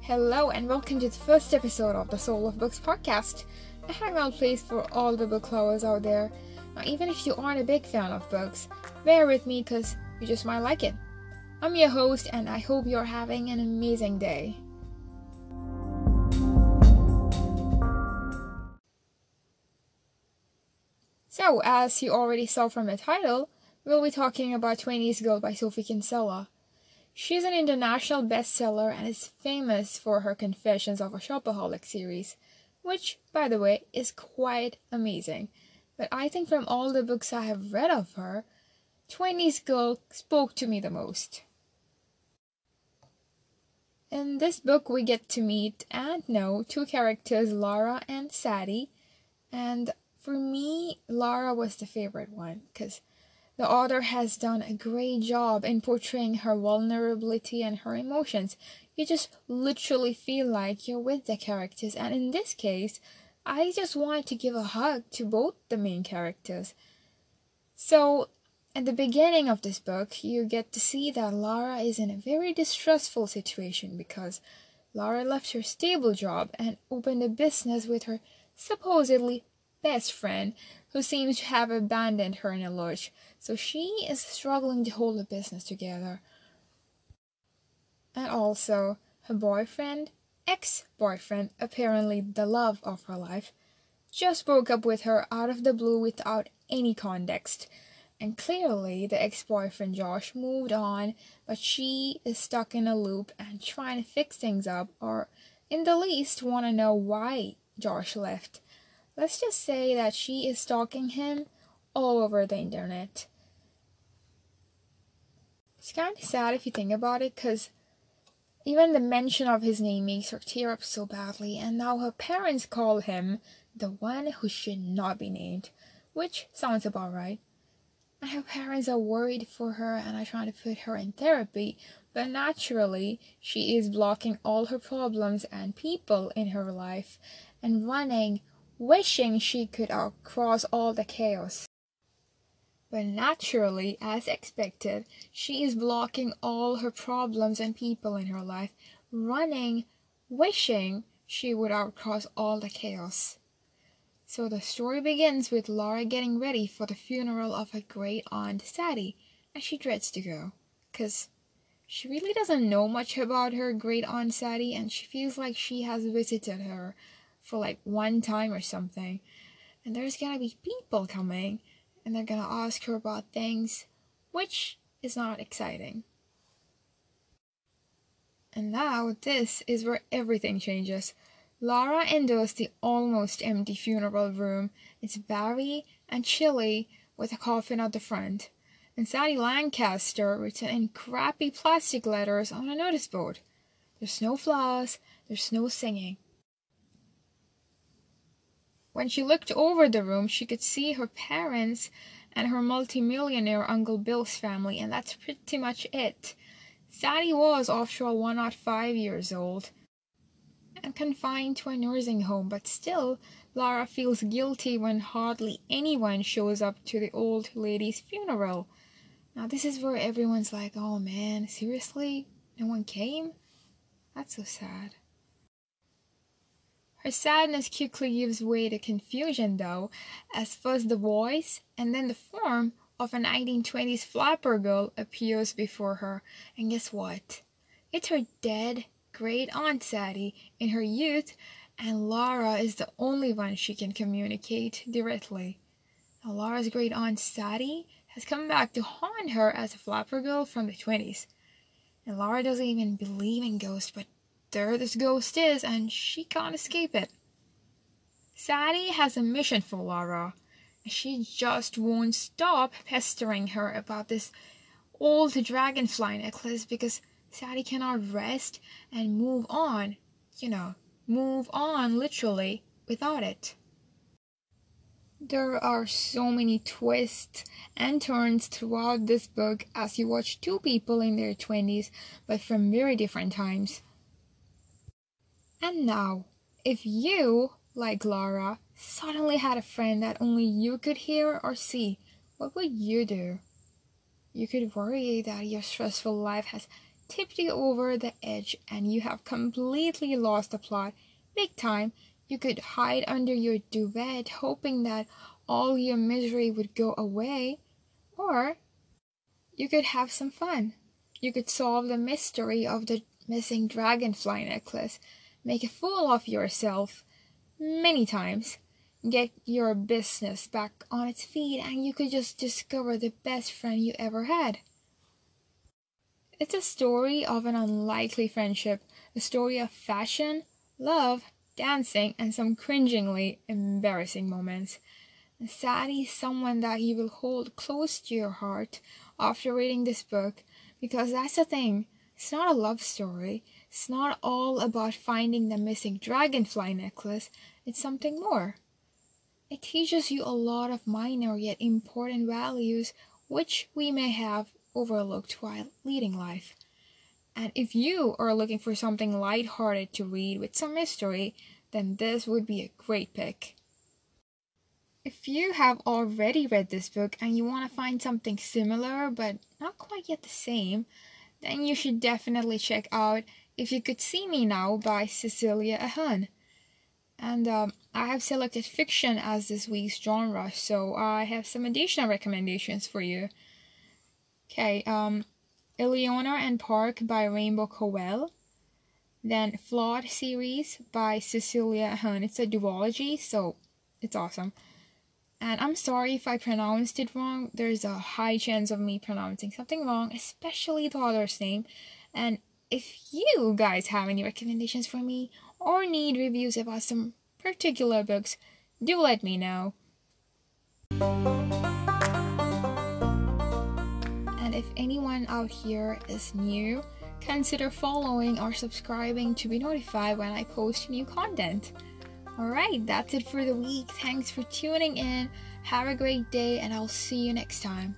Hello and welcome to the first episode of the Soul of Books podcast, a hangout place for all the book lovers out there. Now, even if you aren't a big fan of books, bear with me because you just might like it. I'm your host and I hope you're having an amazing day. So, as you already saw from the title, we'll be talking about Twenties Girl by Sophie Kinsella. She's an international bestseller and is famous for her Confessions of a Shopaholic series, which, by the way, is quite amazing. But I think from all the books I have read of her, Twenties Girl spoke to me the most. In this book, we get to meet and know two characters, Lara and Sadie, and for me, Lara was the favorite one, because the author has done a great job in portraying her vulnerability and her emotions. You just literally feel like you're with the characters, and in this case, I just wanted to give a hug to both the main characters. So, at the beginning of this book, you get to see that Lara is in a very distressful situation because Lara left her stable job and opened a business with her supposedly best friend, who seems to have abandoned her in a lurch, so she is struggling to hold the business together. And also, her ex-boyfriend, apparently the love of her life, just broke up with her out of the blue without any context. And clearly, the ex-boyfriend Josh moved on, but she is stuck in a loop and trying to fix things up, or in the least want to know why Josh left. Let's just say that she is stalking him all over the internet. It's kind of sad if you think about it, because even the mention of his name makes her tear up so badly, and now her parents call him the one who should not be named, which sounds about right. And her parents are worried for her and are trying to put her in therapy, but naturally, she is blocking all her problems and people in her life and running, wishing she could outcross all the chaos. But naturally, as expected, she is blocking all her problems and people in her life, running, wishing she would outcross all the chaos. So the story begins with Lara getting ready for the funeral of her great-aunt Sadie, and she dreads to go, because she really doesn't know much about her great-aunt Sadie, and she feels like she has visited her for like one time or something, and there's gonna be people coming and they're gonna ask her about things, which is not exciting. And now this is where everything changes. Lara enters the almost empty funeral room. It's bare and chilly with a coffin at the front, and Sadie Lancaster written in crappy plastic letters on a notice board. There's no flowers, there's no singing. When she looked over the room, she could see her parents and her multimillionaire Uncle Bill's family, and that's pretty much it. Sadie was, after all, 105 years old and confined to a nursing home, but still, Lara feels guilty when hardly anyone shows up to the old lady's funeral. Now, this is where everyone's like, oh man, seriously? No one came? That's so sad. Her sadness quickly gives way to confusion, though, as first the voice and then the form of a 1920s flapper girl appears before her. And guess what? It's her dead great-aunt Sadie in her youth, and Lara is the only one she can communicate directly. Now, Lara's great-aunt Sadie has come back to haunt her as a flapper girl from the 20s. And Lara doesn't even believe in ghosts, but there this ghost is, and she can't escape it. Sadie has a mission for Lara, and she just won't stop pestering her about this old dragonfly necklace because Sadie cannot rest and move on, move on literally without it. There are so many twists and turns throughout this book as you watch two people in their 20s, but from very different times. And now, if you, like Lara, suddenly had a friend that only you could hear or see, what would you do? You could worry that your stressful life has tipped you over the edge and you have completely lost the plot big time, you could hide under your duvet hoping that all your misery would go away. Or you could have some fun. You could solve the mystery of the missing dragonfly necklace, make a fool of yourself many times, get your business back on its feet, and you could just discover the best friend you ever had. It's a story of an unlikely friendship, a story of fashion, love, dancing, and some cringingly embarrassing moments. And Sadie is someone that you will hold close to your heart after reading this book, because that's the thing. It's not a love story. It's not all about finding the missing dragonfly necklace. It's something more. It teaches you a lot of minor yet important values which we may have overlooked while leading life. And if you are looking for something lighthearted to read with some mystery, then this would be a great pick. If you have already read this book and you want to find something similar but not quite yet the same, then you should definitely check out If You Could See Me Now by Cecilia Ahern. And I have selected fiction as this week's genre, so I have some additional recommendations for you. Okay, Eleanor and Park by Rainbow Cowell. Then Flawed series by Cecilia Ahern. It's a duology, so it's awesome. And I'm sorry if I pronounced it wrong. There's a high chance of me pronouncing something wrong, especially the author's name. And if you guys have any recommendations for me or need reviews about some particular books, do let me know. And if anyone out here is new, consider following or subscribing to be notified when I post new content. Alright, that's it for the week. Thanks for tuning in. Have a great day, and I'll see you next time.